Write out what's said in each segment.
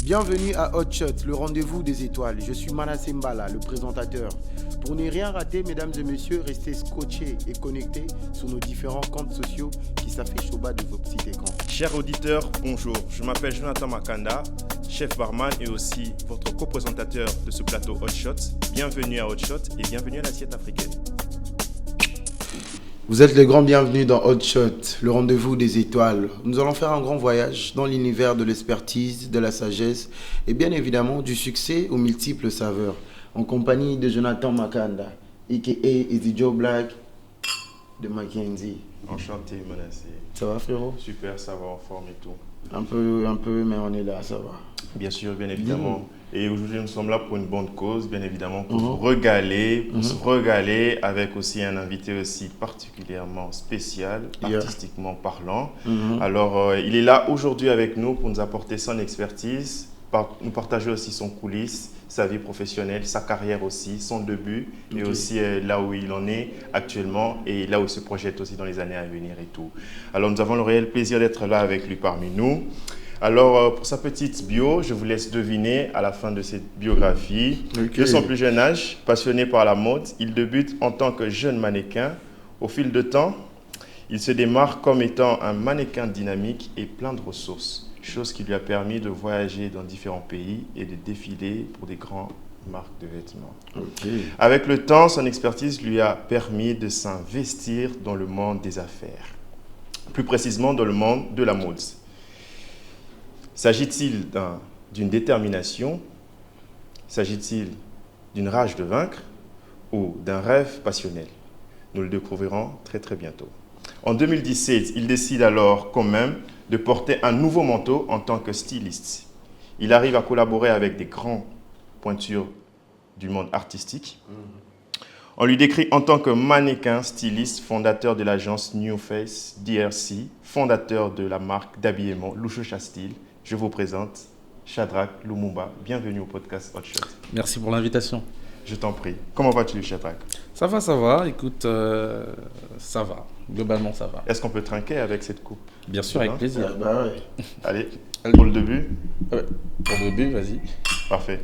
Bienvenue à Hot Shot, le rendez-vous des étoiles. Je suis Manasseh Mbala, le présentateur. Pour ne rien rater, mesdames et messieurs, restez scotchés et connectés sur nos différents comptes sociaux qui s'affichent au bas de vos petits écrans. Chers auditeurs, bonjour. Je m'appelle Jonathan Makanda, chef barman et aussi votre co-présentateur de ce plateau Hot Shot. Bienvenue à Hot Shot et bienvenue à l'assiette africaine. Vous êtes les grands bienvenus dans Hot Shot, le rendez-vous des étoiles. Nous allons faire un grand voyage dans l'univers de l'expertise, de la sagesse et bien évidemment du succès aux multiples saveurs. En compagnie de Jonathan Makanda, a.k.a. Easy Joe Black de Mackenzie. Enchanté, Manasseh. Ça va frérot? Super, ça va en forme et tout. Un peu, mais on est là, ça va. Bien sûr, bien évidemment. Et aujourd'hui, nous sommes là pour une bonne cause, bien évidemment, pour se régaler avec aussi un invité aussi particulièrement spécial, artistiquement parlant. Alors, il est là aujourd'hui avec nous pour nous apporter son expertise, nous partager aussi son coulisses, sa vie professionnelle, sa carrière aussi, son début et aussi là où il en est actuellement et là où il se projette aussi dans les années à venir et tout. Alors, nous avons le réel plaisir d'être là avec lui parmi nous. Alors, pour sa petite bio, je vous laisse deviner à la fin de cette biographie. De son plus jeune âge, passionné par la mode, il débute en tant que jeune mannequin. Au fil de temps, il se démarque comme étant un mannequin dynamique et plein de ressources, chose qui lui a permis de voyager dans différents pays et de défiler pour des grandes marques de vêtements. Avec le temps, son expertise lui a permis de s'investir dans le monde des affaires, plus précisément dans le monde de la mode. S'agit-il d'une détermination? S'agit-il d'une rage de vaincre ou d'un rêve passionnel? Nous le découvrirons très très bientôt. En 2017, il décide alors quand même de porter un nouveau manteau en tant que styliste. Il arrive à collaborer avec des grandes pointures du monde artistique. On lui décrit en tant que mannequin, styliste, fondateur de l'agence New Face, DRC, fondateur de la marque d'habillement Lushocha Style. Je vous présente Shadrack Lumumba. Bienvenue au podcast Hot Shot. Merci pour l'invitation. Je t'en prie. Comment vas-tu, Shadrack? Ça va. Écoute, ça va. Globalement, ça va. Est-ce qu'on peut trinquer avec cette coupe? Bien sûr, avec plaisir. Allez, pour le début. Pour le début, vas-y. Parfait.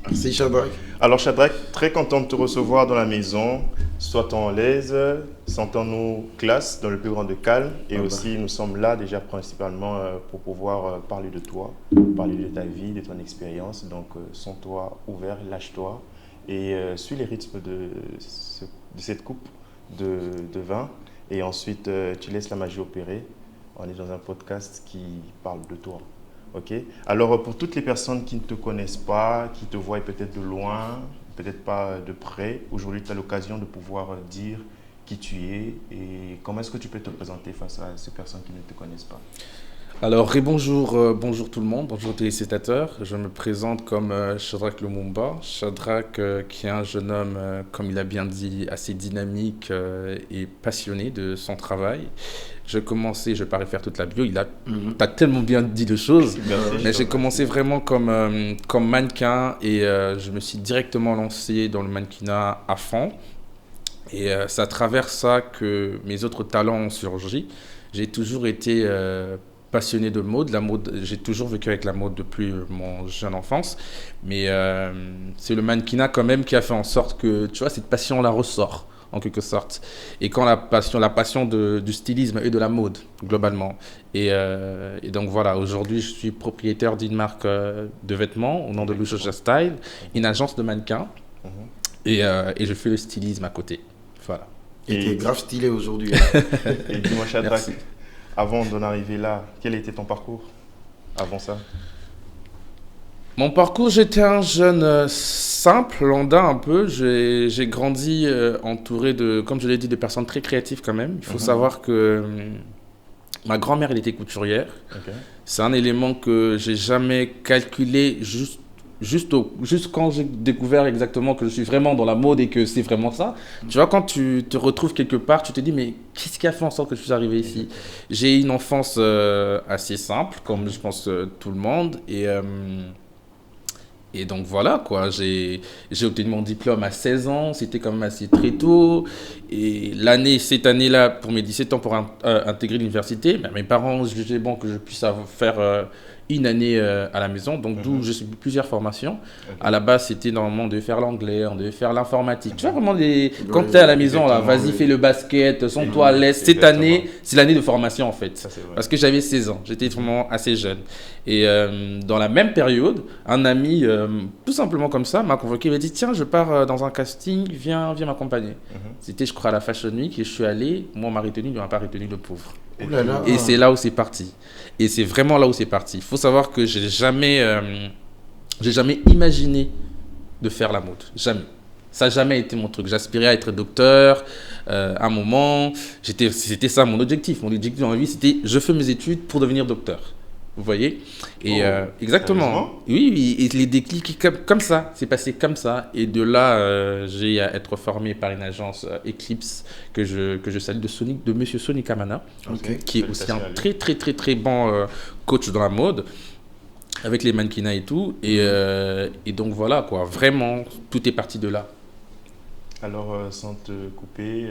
Merci Shadrack. Alors Shadrack, très content de te recevoir dans la maison. Sois-en à l'aise, sentons-nous classe dans le plus grand de calme. Et aussi, nous sommes là déjà principalement pour pouvoir parler de toi, parler de ta vie, de ton expérience. Donc, sens-toi ouvert, lâche-toi et suis les rythmes de cette coupe de vin. Et ensuite, tu laisses la magie opérer. On est dans un podcast qui parle de toi. Ok. Alors, pour toutes les personnes qui ne te connaissent pas, qui te voient peut-être de loin, peut-être pas de près, aujourd'hui, tu as l'occasion de pouvoir dire qui tu es et comment est-ce que tu peux te présenter face à ces personnes qui ne te connaissent pas. Alors, bonjour tout le monde, bonjour téléspectateurs. Je me présente comme Shadrack Lumumba. Shadrack, qui est un jeune homme, comme il a bien dit, assez dynamique et passionné de son travail. Je ne vais pas refaire toute la bio, t'as tellement bien dit de choses, mais j'ai commencé vraiment comme mannequin et je me suis directement lancé dans le mannequinat à fond. Et c'est à travers ça que mes autres talents ont surgi. J'ai toujours été passionné de mode. La mode, j'ai toujours vécu avec la mode depuis mon jeune enfance, mais c'est le mannequinat quand même qui a fait en sorte que, tu vois, cette passion-là ressort en quelque sorte. Et quand la passion du stylisme et de la mode globalement. Et donc voilà, aujourd'hui je suis propriétaire d'une marque de vêtements au nom de Lushocha Style, une agence de mannequins, et je fais le stylisme à côté. Voilà. Et tu es grave stylé aujourd'hui. Et dis-moi Shadrack, avant d'en arriver là, quel était ton parcours avant ça? Mon parcours, j'étais un jeune simple, lambda un peu. J'ai grandi entouré de, comme je l'ai dit, de personnes très créatives quand même. Il faut savoir que ma grand-mère, elle était couturière. C'est un élément que j'ai jamais calculé juste quand j'ai découvert exactement que je suis vraiment dans la mode et que c'est vraiment ça. Tu vois, quand tu te retrouves quelque part, tu te dis, mais qu'est-ce qui a fait en sorte que je suis arrivé ici? J'ai eu une enfance assez simple, comme je pense tout le monde. Et donc voilà, quoi. J'ai obtenu mon diplôme à 16 ans, c'était quand même assez très tôt. Et cette année-là, pour mes 17 ans, pour intégrer l'université, mes parents ont jugé bon que je puisse faire une année à la maison, donc d'où j'ai suivi plusieurs formations. À la base, c'était normalement on devait faire l'anglais, on devait faire l'informatique. Tu vois vraiment quand tu es à la maison, là, vas-y, fais le basket, sens-toi à l'aise. Cette année, c'est l'année de formation en fait. Ça, parce que j'avais 16 ans, j'étais vraiment assez jeune. Et dans la même période, un ami, tout simplement comme ça, m'a convoqué, il m'a dit tiens, je pars dans un casting, viens m'accompagner. C'était, je crois, à la Fashion Week et je suis allé. Moi, on m'a retenu, il m'a pas retenu, le pauvre. Et c'est là où c'est parti. Et c'est vraiment là où c'est parti. Il faut savoir que j'ai jamais imaginé de faire la mode. Jamais. Ça n'a jamais été mon truc. J'aspirais à être docteur. À un moment, c'était ça mon objectif. Mon objectif dans la vie, c'était je fais mes études pour devenir docteur. Vous voyez? Et exactement. Oui, et les déclics comme ça, c'est passé comme ça. Et de là, j'ai à être formé par une agence Eclipse que je salue de Monsieur Sonic Amana, qui est aussi un très très très très bon coach dans la mode, avec les mannequinats et tout. Et donc voilà quoi, vraiment, tout est parti de là. Alors, sans te couper,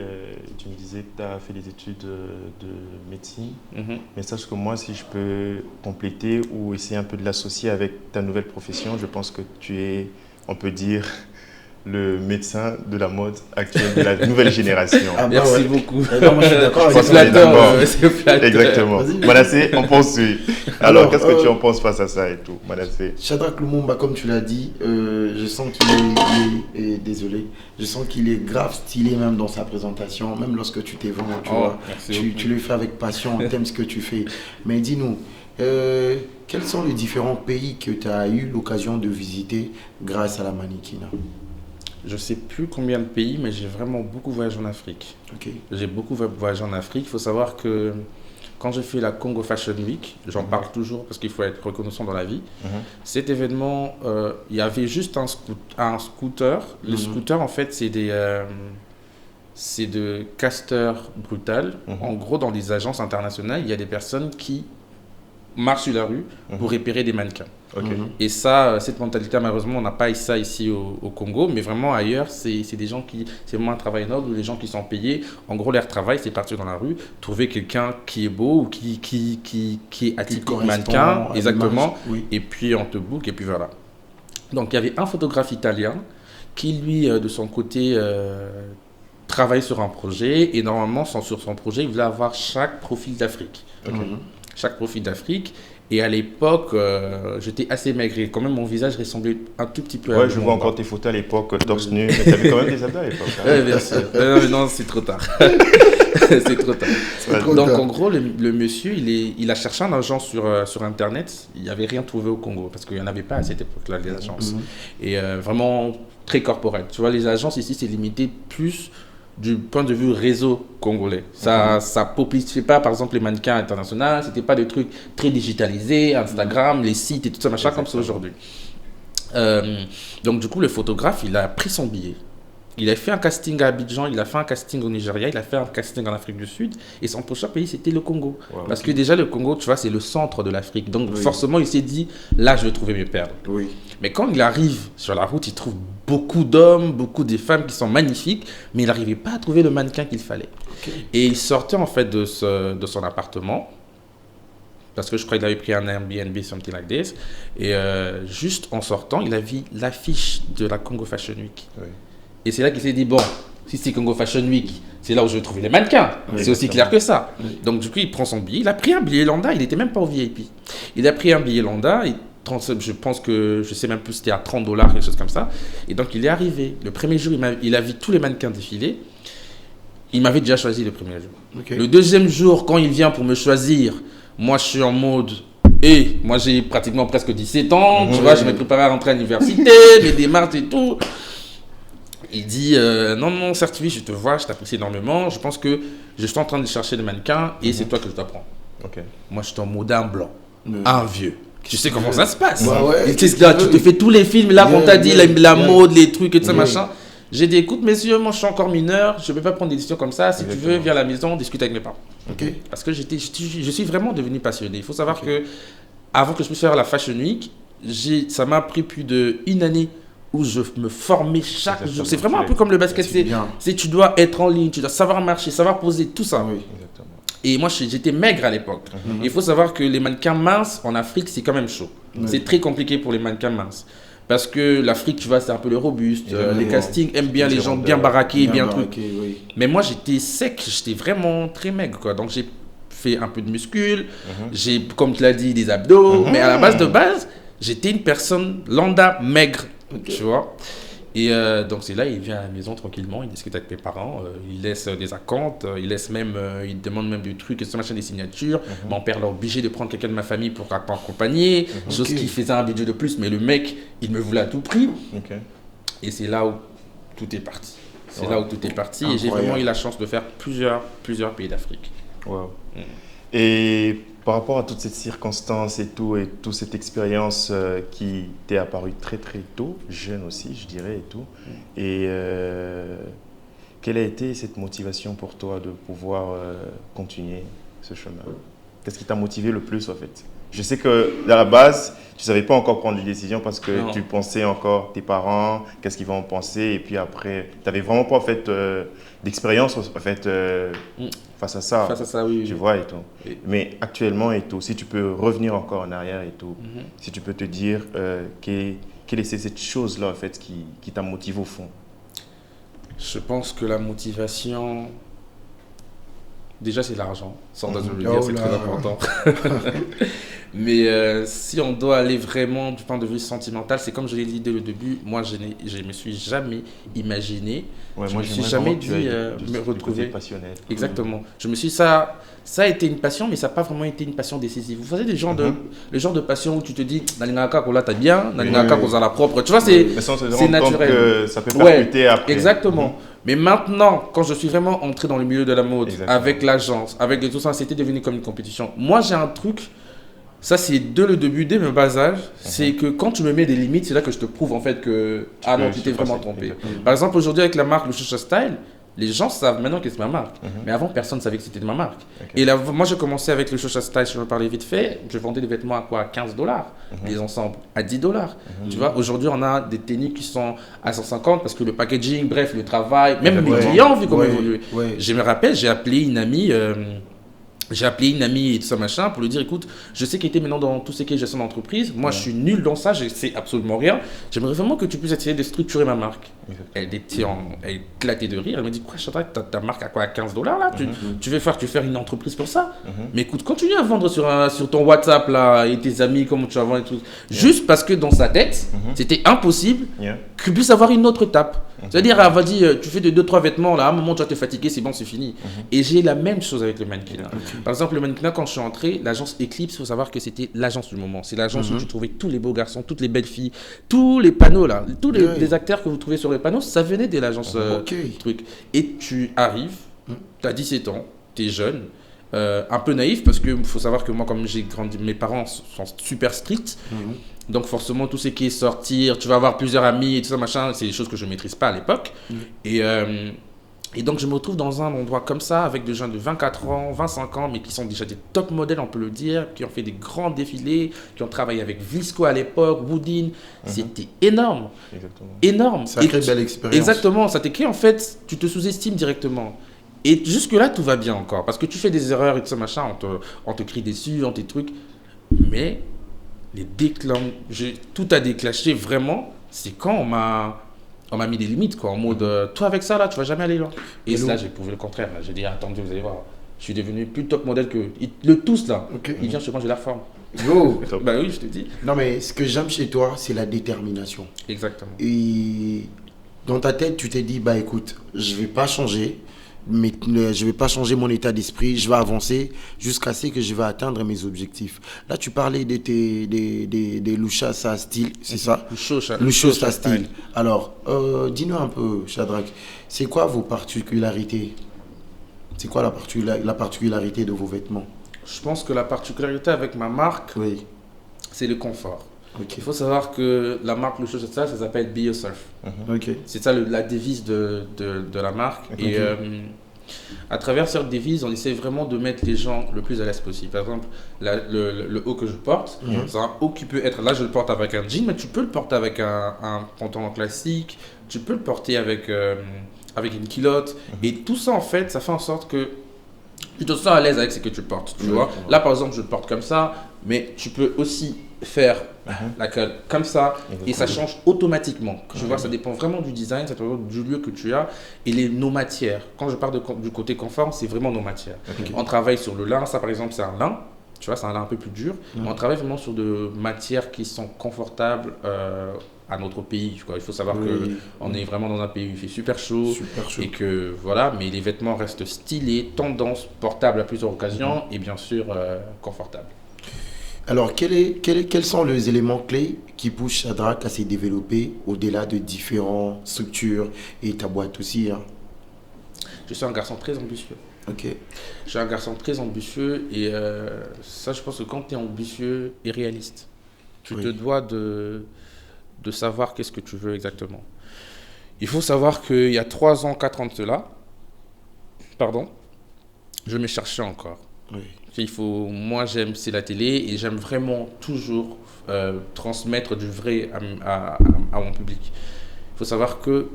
tu me disais que tu as fait des études de médecine. Mais sache que moi, si je peux compléter ou essayer un peu de l'associer avec ta nouvelle profession, je pense que tu es, on peut dire, le médecin de la mode actuelle, de la nouvelle génération. Merci beaucoup. Non, moi, je suis d'accord avec c'est flatteur. Exactement. Manassé, on poursuit. Alors, qu'est-ce que tu en penses face à ça et tout, Manassé? Shadrack Lumumba, comme tu l'as dit, je sens désolé, je sens qu'il est grave stylé même dans sa présentation, même lorsque tu t'es vendu, tu le fais avec passion, t'aimes ce que tu fais. Mais dis-nous, quels sont les différents pays que tu as eu l'occasion de visiter grâce à la mannequinat? Je ne sais plus combien de pays, mais j'ai vraiment beaucoup voyagé en Afrique. J'ai beaucoup voyagé en Afrique. Il faut savoir que quand j'ai fait la Congo Fashion Week, j'en parle toujours parce qu'il faut être reconnaissant dans la vie. Cet événement, il y avait juste un scooter. Le scooter, en fait, c'est de casteurs brutales. En gros, dans les agences internationales, il y a des personnes qui marchent sur la rue pour repérer des mannequins. Et ça, cette mentalité, malheureusement, on n'a pas ça ici au Congo, mais vraiment ailleurs, c'est des gens c'est vraiment un travail noble, les gens qui sont payés. En gros, leur travail, c'est partir dans la rue, trouver quelqu'un qui est beau ou qui est atypique mannequin, exactement, et puis on te book, et puis voilà. Donc, il y avait un photographe italien qui, lui, de son côté, travaille sur un projet, et normalement, sur son projet, il voulait avoir chaque profil d'Afrique. Chaque profil d'Afrique. Et à l'époque, j'étais assez maigre. Quand même, mon visage ressemblait un tout petit peu à... Ouais, je vois encore tes photos à l'époque, torse nu. Mais tu avais quand même des abdos à l'époque. Oui, bien sûr. Non, c'est trop tard. C'est trop tard. Donc, en gros, le monsieur, il a cherché un agent sur Internet. Il n'y avait rien trouvé au Congo, parce qu'il n'y en avait pas à cette époque-là, les agences. Et vraiment très corporate. Tu vois, les agences ici, c'est limité plus du point de vue réseau congolais. Ça populait pas, par exemple, les mannequins internationaux, c'était pas des trucs très digitalisés, Instagram, les sites et tout ça, machin, comme c'est aujourd'hui. Donc, du coup, le photographe, il a pris son billet. Il a fait un casting à Abidjan, il a fait un casting au Nigeria, il a fait un casting en Afrique du Sud, et son prochain pays, c'était le Congo. Parce que déjà, le Congo, tu vois, c'est le centre de l'Afrique. Donc, forcément, il s'est dit, là, je vais trouver mes perles. Mais quand il arrive sur la route, il trouve beaucoup d'hommes, beaucoup de femmes qui sont magnifiques, mais il n'arrivait pas à trouver le mannequin qu'il fallait. Et il sortait, en fait, de son appartement, parce que je crois qu'il avait pris un Airbnb, something like this, et juste en sortant, il a vu l'affiche de la Congo Fashion Week. Et c'est là qu'il s'est dit, bon, si c'est Congo Fashion Week, c'est là où je vais trouver les mannequins. C'est aussi clair que ça. Donc, du coup, il prend son billet. Il a pris un billet lambda. Il n'était même pas au VIP. Il a pris un billet lambda. Je pense que, je sais même plus, c'était à $30, quelque chose comme ça. Et donc, il est arrivé. Le premier jour, il a vu tous les mannequins défiler. Il m'avait déjà choisi le premier jour. Le deuxième jour, quand il vient pour me choisir, moi, je suis en mode... Et moi, j'ai pratiquement presque 17 ans. Tu vois, je me préparais à rentrer à l'université, mes démarches et tout. Il dit non, certifié, je te vois, je t'apprécie énormément. Je pense que je suis en train de chercher des mannequins et c'est toi que je dois prendre. Moi, je suis en mode un blanc, un vieux. Tu sais comment ça se passe. Tu te fais tous les films là qu'on t'a dit, la mode, les trucs et tout ça, machin. J'ai dit écoute, messieurs, moi je suis encore mineur, je ne peux pas prendre des décisions comme ça. Si tu veux, viens à la maison, discute avec mes parents. Parce que je suis vraiment devenu passionné. Il faut savoir que avant que je puisse faire la Fashion Week, ça m'a pris plus d'1 année où je me formais chaque jour. C'est vraiment un peu comme le basket. Tu dois être en ligne, tu dois savoir marcher, savoir poser, tout ça. Et moi, j'étais maigre à l'époque. Il faut savoir que les mannequins minces en Afrique, c'est quand même chaud. C'est très compliqué pour les mannequins minces. Parce que l'Afrique, tu vois, c'est un peu le robuste. Les castings aiment bien les gens bien baraqués, bien trucs. Oui. Mais moi, j'étais sec, j'étais vraiment très maigre, quoi. Donc, j'ai fait un peu de muscles. J'ai, comme tu l'as dit, des abdos. Mais à la base de base, j'étais une personne lambda maigre, tu vois. Et donc c'est là, il vient à la maison tranquillement, il discute avec mes parents, il laisse des acomptes, il demande même des trucs, des signatures. Mon père l'a obligé de prendre quelqu'un de ma famille pour accompagner, chose qui faisait un budget de plus, mais le mec, il me voulait à tout prix. Et c'est là où tout est parti. C'est là où tout est parti. Et j'ai vraiment eu la chance de faire plusieurs pays d'Afrique. Wow. Et par rapport à toutes ces circonstances et toute cette expérience qui t'est apparue très très tôt, jeune aussi je dirais et tout, et quelle a été cette motivation pour toi de pouvoir continuer ce chemin? Qu'est-ce qui t'a motivé le plus en fait? Je sais que à la base, tu ne savais pas encore prendre des décisions parce que tu pensais encore tes parents, qu'est-ce qu'ils vont en penser, et puis après, tu n'avais vraiment pas fait d'expérience en fait, face à ça. Face à ça, oui. Tu vois et tout. Oui. Mais actuellement et tout, si tu peux revenir encore en arrière et tout, si tu peux te dire quelle est cette chose-là en fait qui t'a motivé au fond? Je pense que la motivation... Déjà, c'est l'argent, sans doute le dire, c'est très important. Mais si on doit aller vraiment du point de vue sentimental, c'est comme je l'ai dit dès le début, moi, je me suis jamais imaginé, je me suis jamais dit me retrouver. Passionnel. Exactement. Je me suis dit, ça a été une passion, mais ça n'a pas vraiment été une passion décisive. Vous savez, le genre de passion où tu te dis, Nalinaka Kola, t'as bien, Nalinaka Kola, la propre. Tu vois, c'est naturel. Que ça peut percuter après. Exactement. Mais maintenant, quand je suis vraiment entré dans le milieu de la mode, avec l'agence, avec tout ça, c'était devenu comme une compétition. Moi, j'ai un truc, ça c'est dès le début, dès mon bas âge, c'est que quand tu me mets des limites, c'est là que je te prouve en fait que, non, tu t'es vraiment trompé. Par exemple, aujourd'hui avec la marque Le Choucha Style, les gens savent maintenant que c'est ma marque. Mais avant, personne ne savait que c'était ma marque. Et là, moi, j'ai commencé avec le Choucha Style, je vais parler vite fait. Je vendais des vêtements à quoi? 15 $. Les ensembles à 10 $. Tu vois, aujourd'hui, on a des tennis qui sont à 150 parce que le packaging, bref, le travail, même les clients ont vu comment évoluer. Je me rappelle, j'ai appelé une amie et tout ça machin pour lui dire écoute, je sais qu'elle était maintenant dans tout ce qui est gestion d'entreprise, moi je suis nul dans ça, je sais absolument rien, j'aimerais vraiment que tu puisses essayer de structurer ma marque. Elle éclatait de rire, elle m'a dit quoi Chadra, ta marque à quoi, à 15 $ là, tu veux faire une entreprise pour ça? Mais écoute, continue à vendre sur ton WhatsApp là et tes amis, comment tu vas vendre et tout, juste parce que dans sa tête c'était impossible que puisse avoir une autre étape. C'est-à-dire, vas-y, tu fais 2-3 vêtements, là, à un moment, tu vas te fatiguer, c'est bon, c'est fini. Et j'ai la même chose avec le mannequinat. Par exemple, le mannequinat, quand je suis entré, l'agence Eclipse, il faut savoir que c'était l'agence du moment. C'est l'agence où tu trouvais tous les beaux garçons, toutes les belles filles, tous les panneaux, là, tous les acteurs que vous trouvez sur les panneaux, ça venait de l'agence truc. Et tu arrives, tu as 17 ans, tu es jeune, un peu naïf, parce qu'il faut savoir que moi, comme j'ai grandi, mes parents sont super stricts. Donc forcément, tout ce qui est sortir, tu vas avoir plusieurs amis et tout ça, machin, c'est des choses que je ne maîtrise pas à l'époque. Et donc, je me retrouve dans un endroit comme ça, avec des gens de 24 ans, 25 ans, mais qui sont déjà des top modèles, on peut le dire, qui ont fait des grands défilés, qui ont travaillé avec Visco à l'époque, Woodin. C'était énorme. Énorme. Sacrée belle expérience. Exactement. Ça t'écrit, en fait, tu te sous-estimes directement. Et jusque-là, tout va bien encore. Parce que tu fais des erreurs et tout ça, machin, on te crie dessus, on tes trucs. Mais... tout a déclenché vraiment, c'est quand on m'a mis des limites, quoi, en mode toi avec ça là tu vas jamais aller loin. Et là j'ai prouvé le contraire, j'ai dit attendez, vous allez voir, je suis devenu plus top modèle que le tous là. Il vient chez moi, j'ai la forme. Bah oui, je te dis. Non mais ce que j'aime chez toi, c'est la détermination. Exactement. Et dans ta tête tu t'es dit bah écoute, je vais pas changer. Mais je ne vais pas changer mon état d'esprit, je vais avancer jusqu'à ce que je vais atteindre mes objectifs. Là, tu parlais des Lushasa style, c'est ça? Lushasa style. Alors, dis-nous un peu, Shadrach, c'est quoi vos particularités? C'est quoi la particularité de vos vêtements? Je pense que la particularité avec ma marque, c'est le confort. Il faut savoir que la marque Lushasa Style, ça s'appelle Be Yourself. C'est ça la devise de la marque. Et à travers cette devise, on essaie vraiment de mettre les gens le plus à l'aise possible. Par exemple, le haut que je porte, c'est un haut qui peut être, là je le porte avec un jean, mais tu peux le porter avec un pantalon classique, tu peux le porter avec une culotte. Et tout ça en fait, ça fait en sorte que Tu te sens à l'aise avec ce que tu portes, tu vois. Là, par exemple, je le porte comme ça, mais tu peux aussi faire la colle comme ça et ça change automatiquement. Tu vois, ça dépend vraiment du design, ça dépend du lieu que tu as et nos matières. Quand je parle du côté confort, c'est vraiment nos matières. On travaille sur le lin, ça par exemple, c'est un lin. Tu vois, c'est un lin un peu plus dur. Mais on travaille vraiment sur de matières qui sont confortables à notre pays. Quoi. Il faut savoir qu'on est vraiment dans un pays où il fait super chaud. Et que voilà, mais les vêtements restent stylés, tendance, portables à plusieurs occasions et bien sûr confortables. Alors, quels sont les éléments clés qui poussent Shadrack à se développer au-delà de différentes structures et ta boîte aussi Je suis un garçon très ambitieux. Ok. Je suis un garçon très ambitieux et ça, je pense que quand tu es ambitieux et réaliste, tu te dois de savoir qu'est-ce que tu veux exactement. Il faut savoir qu'il y a 3 ans, 4 ans de cela, je me cherchais encore. Oui. Moi, c'est la télé et j'aime vraiment toujours transmettre du vrai à mon public. Il faut savoir que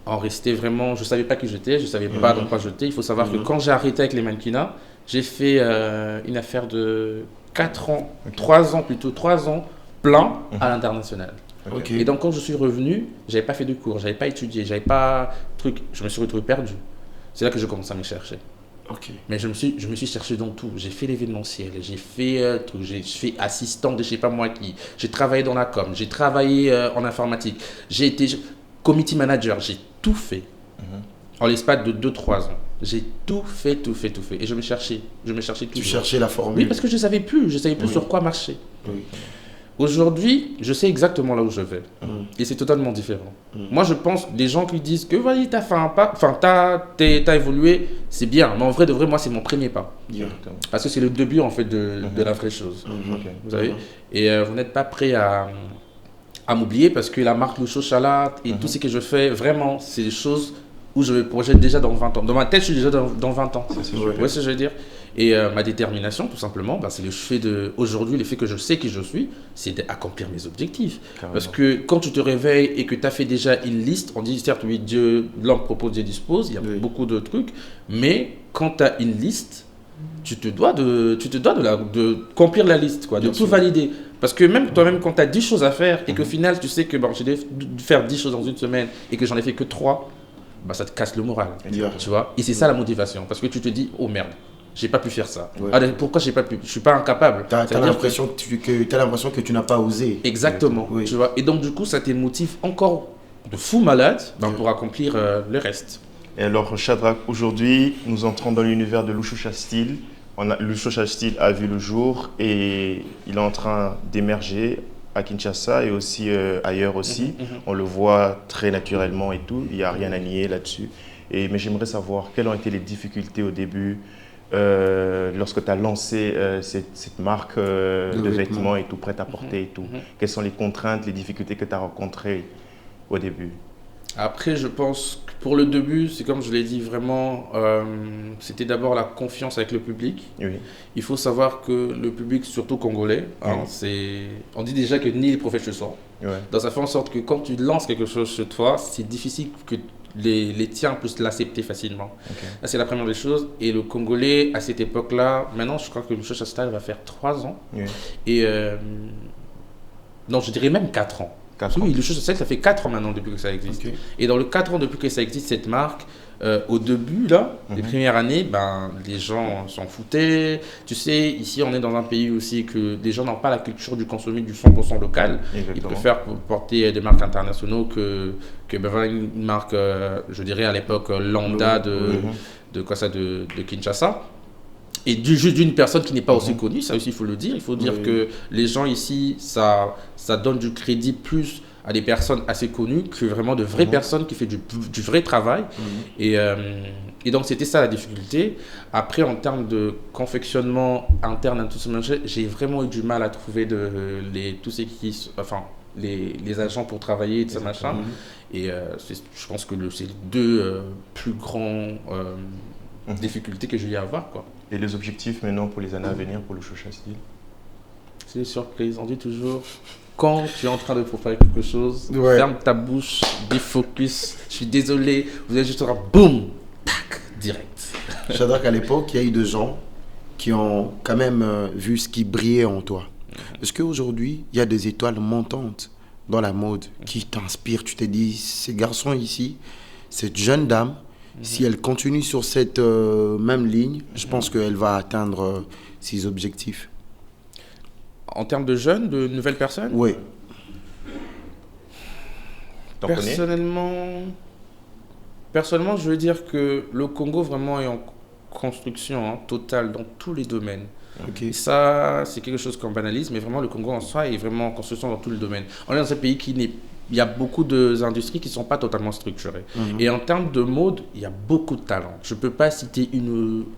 en restait vraiment, je ne savais pas qui j'étais, je ne savais pas dans quoi j'étais. Il faut savoir que quand j'ai arrêté avec les mannequinats, j'ai fait une affaire de 4 ans, 3 ans plutôt, 3 ans plein à l'international. Et donc quand je suis revenu, je n'avais pas fait de cours, je n'avais pas étudié, je me suis retrouvé perdu. C'est là que je commence à me chercher. Mais je me suis cherché dans tout. J'ai fait l'événementiel, j'ai fait assistant de je sais pas moi qui, j'ai travaillé dans la com, j'ai travaillé en informatique, j'ai été committee manager, j'ai tout fait en l'espace de 2-3 ans. J'ai tout fait. Et je me cherchais toujours. Tu cherchais la formule. Oui, parce que je savais plus sur quoi marcher. Oui. Aujourd'hui, je sais exactement là où je vais. Et c'est totalement différent. Moi, je pense, des gens qui disent que vas-y, t'as fait un pas, t'as évolué, c'est bien. Mais en vrai, de vrai, moi, c'est mon premier pas. Parce que c'est le début, en fait, de la vraie chose. Vous savez. Et vous n'êtes pas prêt à m'oublier parce que la marque Loucho Chalat et tout ce que je fais, vraiment, c'est des choses où je me projette déjà dans 20 ans. Dans ma tête, je suis déjà dans 20 ans. Vous voyez ce que je veux dire? Et ma détermination, tout simplement, c'est le fait aujourd'hui, le fait que je sais qui je suis, c'est d'accomplir mes objectifs. Carrément. Parce que quand tu te réveilles et que tu as fait déjà une liste, on dit certes, oui, l'homme propose, Dieu dispose, il y a beaucoup de trucs, mais quand tu as une liste, tu te dois de remplir la liste, quoi, de tout valider. Parce que même toi-même, quand tu as 10 choses à faire et qu'au final, tu sais que j'ai dû faire 10 choses dans une semaine et que j'en ai fait que 3, ça te casse le moral. Tu vois. Et c'est ça la motivation. Parce que tu te dis, oh merde, j'ai pas pu faire ça. Pourquoi j'ai pas pu? Je suis pas incapable. Tu as l'impression que tu n'as pas osé. Exactement. Tu vois. Et donc, du coup, ça te motive encore de fou malade pour accomplir le reste. Et alors, Shadrack, aujourd'hui, nous entrons dans l'univers de Loucho Style. Loucho Style a vu le jour et il est en train d'émerger à Kinshasa et aussi ailleurs aussi. On le voit très naturellement et tout. Il n'y a rien à nier là-dessus. Mais j'aimerais savoir quelles ont été les difficultés au début lorsque tu as lancé cette marque de vêtements et tout, prêt à porter et tout. Quelles sont les contraintes, les difficultés que tu as rencontrées au début? Après, je pense que pour le début, c'est comme je l'ai dit, vraiment, c'était d'abord la confiance avec le public. Oui. Il faut savoir que le public, surtout congolais, on dit déjà que ni les prophètes ne sont. Oui. Donc ça fait en sorte que quand tu lances quelque chose chez toi, c'est difficile que les tiens puissent l'accepter facilement. Là, c'est la première des choses. Et le Congolais, à cette époque-là, maintenant, je crois que le Loucho Style va faire 3 ans. Oui. Et non, je dirais même 4 ans. Oui, le Loucho Style, ça fait 4 ans maintenant depuis que ça existe. Et dans les 4 ans depuis que ça existe, cette marque, au début, là, les premières années, les gens s'en foutaient. Tu sais, ici, on est dans un pays aussi que les gens n'ont pas la culture du consommer du 100% local. Exactement. Ils préfèrent porter des marques internationales que une marque, je dirais à l'époque, lambda de Kinshasa. Et juste d'une personne qui n'est pas aussi connue, ça aussi il faut le dire. Il faut dire que les gens ici, ça donne du crédit plus à des personnes assez connues que vraiment de vraies personnes qui font du vrai travail. Et donc c'était ça la difficulté. Après, en termes de confectionnement interne à tout ce marché, j'ai vraiment eu du mal à trouver tous ces les agents pour travailler, tout ça machin. Et je pense que c'est les 2 plus grands difficultés que j'ai eu à avoir, quoi. Et les objectifs maintenant pour les années à venir pour le Loucho Style? C'est des surprises. On dit toujours, quand tu es en train de préparer quelque chose, ferme ta bouche, défocus. Je suis désolé, vous allez juste voir, boum, tac, direct. Shadrach, à l'époque, il y a eu des gens qui ont quand même vu ce qui brillait en toi. Est-ce qu'aujourd'hui, il y a des étoiles montantes dans la mode qui t'inspirent? Tu t'es dit, ces garçons ici, cette jeune dame, si elle continue sur cette même ligne, je pense qu'elle va atteindre ses objectifs. En termes de jeunes, de nouvelles personnes? Oui. Personnellement, je veux dire que le Congo vraiment est en construction totale dans tous les domaines. Okay. Et ça, c'est quelque chose qu'on banalise, mais vraiment le Congo en soi est vraiment en construction dans tous les domaines. On est dans un pays il y a beaucoup d'industries qui ne sont pas totalement structurées. Et en termes de mode, il y a beaucoup de talents. Je ne peux pas citer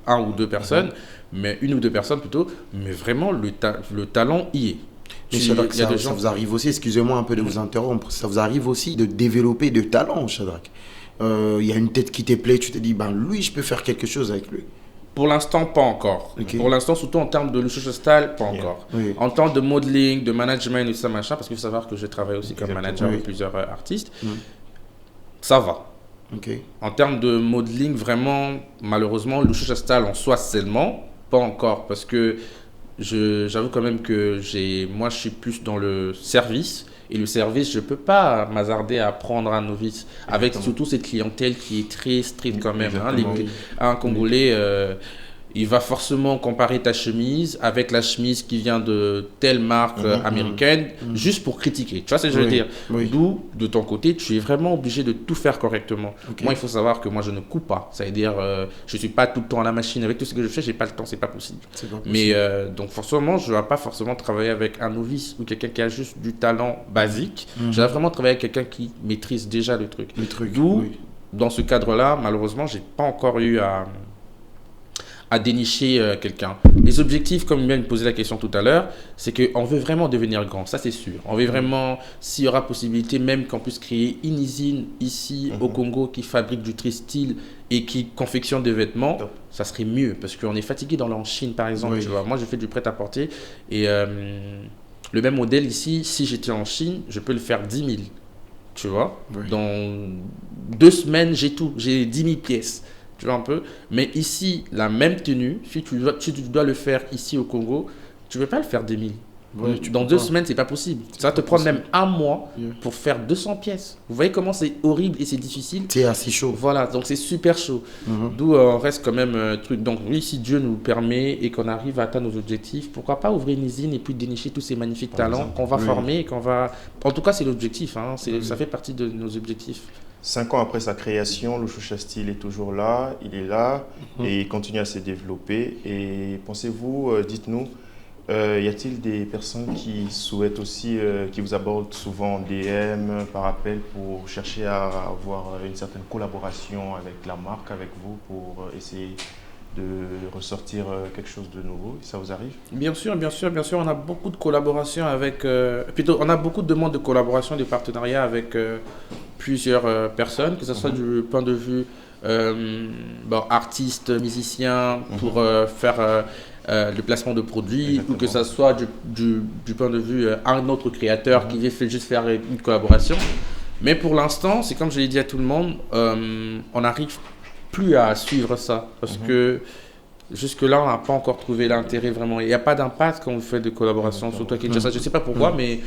un ou deux personnes, mais une ou deux personnes plutôt, mais vraiment le talent y est. Mais ça vous arrive aussi, excusez-moi un peu de vous interrompre, ça vous arrive aussi de développer de talent, Shadrach. Il y a une tête qui te plaît, tu te dis, ben lui, je peux faire quelque chose avec lui. Pour l'instant, pas encore. Okay. Pour l'instant, surtout en termes de Luscious Style, pas encore. Oui. En termes de modeling, de management et tout ça, machin, parce qu'il faut savoir que je travaille aussi comme manager avec plusieurs artistes, ça va. Okay. En termes de modeling, vraiment, malheureusement, Luscious Style en soi seulement, pas encore, parce que j'avoue quand même que moi, je suis plus dans le service. Et le service, je ne peux pas m'hasarder à prendre un novice. Avec surtout cette clientèle qui est très stricte quand même. Un Congolais, il va forcément comparer ta chemise avec la chemise qui vient de telle marque américaine, juste pour critiquer. Tu vois ce que je veux dire? D'où, de ton côté, tu es vraiment obligé de tout faire correctement. Moi, il faut savoir que moi, je ne coupe pas. Ça veut dire, je ne suis pas tout le temps à la machine. Avec tout ce que je fais, je n'ai pas le temps, c'est pas possible. Mais donc, forcément, je ne vais pas forcément travailler avec un novice ou quelqu'un qui a juste du talent basique. Je vais vraiment travailler avec quelqu'un qui maîtrise déjà le truc. D'où, dans ce cadre-là, malheureusement, je n'ai pas encore eu à dénicher quelqu'un. Les objectifs, comme il me posait la question tout à l'heure, c'est qu'on veut vraiment devenir grand, ça c'est sûr. On veut vraiment, s'il y aura possibilité, même qu'on puisse créer une usine ici au Congo qui fabrique du textile et qui confectionne des vêtements, ça serait mieux parce qu'on est fatigué dans en Chine par exemple. Tu vois. Moi je fais du prêt-à-porter et le même modèle ici, si j'étais en Chine, je peux le faire 10 000. Tu vois, dans 2 semaines, j'ai tout, j'ai 10 000 pièces. Tu vois un peu, mais ici, la même tenue, si tu dois le faire ici au Congo, tu ne peux pas le faire 2000. Dans 2 semaines, c'est pas possible. Ça va te prendre même un mois pour faire 200 pièces. Vous voyez comment c'est horrible et c'est difficile? C'est assez chaud. Voilà, donc c'est super chaud. D'où on reste quand même truc. Donc oui, si Dieu nous permet et qu'on arrive à atteindre nos objectifs, pourquoi pas ouvrir une usine et puis dénicher tous ces magnifiques talents qu'on va former et qu'on va... En tout cas, c'est l'objectif. Ça fait partie de nos objectifs. 5 ans après sa création, Luscious Style est toujours là, il est là et il continue à se développer. Et pensez-vous, dites-nous, y a-t-il des personnes qui souhaitent aussi, qui vous abordent souvent en DM par appel pour chercher à avoir une certaine collaboration avec la marque, avec vous, pour essayer de ressortir quelque chose de nouveau? Ça vous arrive? Bien sûr, on a beaucoup de collaborations avec... on a beaucoup de demandes de collaboration, de partenariats avec plusieurs personnes, que ce soit du point de vue artiste, musicien, pour faire le placement de produits, ou que ce soit du point de vue un autre créateur qui veut juste faire une collaboration. Mais pour l'instant, c'est comme je l'ai dit à tout le monde, on n'arrive plus à suivre ça, parce que jusque-là, on n'a pas encore trouvé l'intérêt vraiment. Il n'y a pas d'impact quand on fait des collaborations, surtout avec Kinshasa. Je ne sais pas pourquoi, mais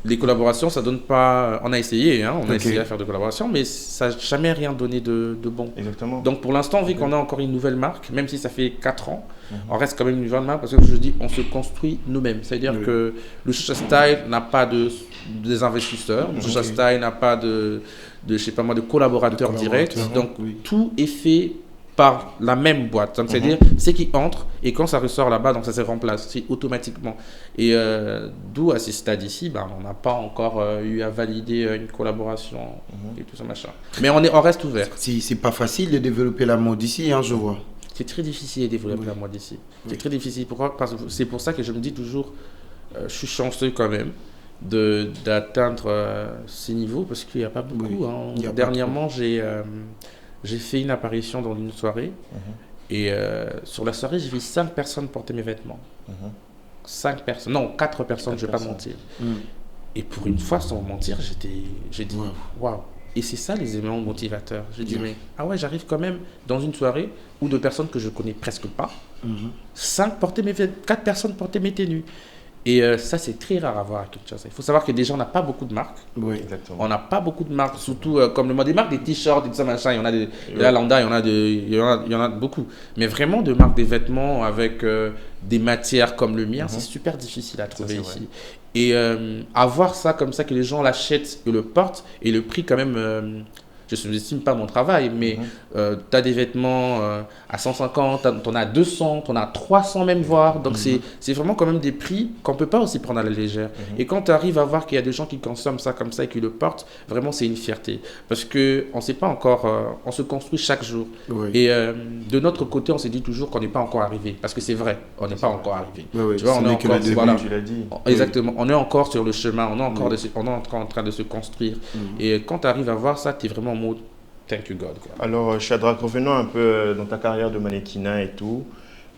les collaborations, ça donne pas... On a essayé, on a essayé à faire des collaborations, mais ça n'a jamais rien donné de bon. Exactement. Donc pour l'instant, vu qu'on a encore une nouvelle marque, même si ça fait 4 ans, on reste quand même une nouvelle marque, parce que je dis, on se construit nous-mêmes. C'est-à-dire que le Luscious Style n'a pas des investisseurs, le Luscious Style n'a pas de collaborateurs directs. Donc tout est fait par la même boîte. Donc, c'est-à-dire, c'est qui entre et quand ça ressort là-bas, donc ça se remplace, c'est automatiquement. Et d'où à ces stades ici, on n'a pas encore eu à valider une collaboration et tout ça machin. Mais on reste ouvert. C'est pas facile de développer la mode ici, je vois. C'est très difficile de développer la mode ici. C'est très difficile. Pourquoi? Parce que c'est pour ça que je me dis toujours, je suis chanceux quand même d'atteindre ces niveaux parce qu'il n'y a pas beaucoup. Dernièrement, j'ai fait une apparition dans une soirée et sur la soirée, j'ai vu 5 personnes porter mes vêtements. 5 personnes, non, 4 personnes, je ne vais pas mentir. Et pour une fois, sans mentir, j'ai dit waouh. Et c'est ça les éléments motivateurs. Je dis, mais ah ouais, j'arrive quand même dans une soirée où de personnes que je connais presque pas, 4 personnes portaient mes tenues. Et ça, c'est très rare à voir à Kinshasa. Il faut savoir que déjà, on n'a pas beaucoup de marques. Oui, exactement. On n'a pas beaucoup de marques, surtout comme le mode des marques, des t-shirts et tout ça, machin. Il y en a des la Lambda, il y en a beaucoup. Mais vraiment, de marques des vêtements avec des matières comme le mien, c'est super difficile à trouver ici. Et avoir ça comme ça, que les gens l'achètent et le portent, et le prix quand même... je ne sous-estime pas mon travail, mais tu as des vêtements à 150, tu en as 200, tu en as 300 même voire. Donc c'est vraiment quand même des prix qu'on ne peut pas aussi prendre à la légère. Et quand tu arrives à voir qu'il y a des gens qui consomment ça comme ça et qui le portent, vraiment c'est une fierté. Parce qu'on ne sait pas encore, on se construit chaque jour. Oui. Et de notre côté, on s'est dit toujours qu'on n'est pas encore arrivé. Parce que c'est vrai, on n'est pas encore arrivé. Oui, tu vois, on est encore, voilà, tu l'as dit. Exactement, on est encore sur le chemin, on est encore, en train de se construire. Et quand tu arrives à voir ça, tu es vraiment mode thank you God. Quoi. Alors, Shadrack, revenons un peu dans ta carrière de mannequinat et tout.